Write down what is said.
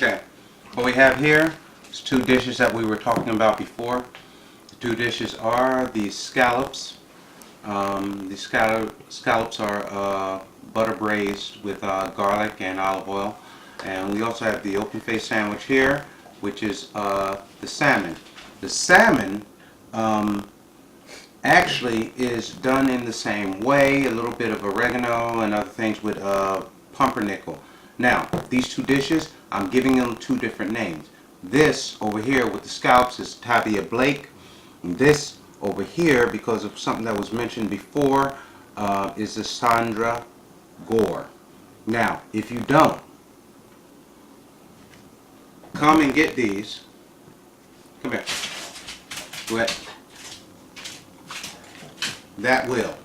Okay, what we have here is two dishes that we were talking about before. The two dishes are the scallops. The scallops are butter braised with garlic and olive oil. And we also have the open face sandwich here, which is the salmon. The salmon actually is done in the same way, a little bit of oregano and other things with pumpernickel. Now, these two dishes, I'm giving them two different names. This over here with the scallops is Tabia Blake. And this over here, because of something that was mentioned before, is the Sandra Gore. Now, if you don't, come and get these. Come here. Go ahead. That will.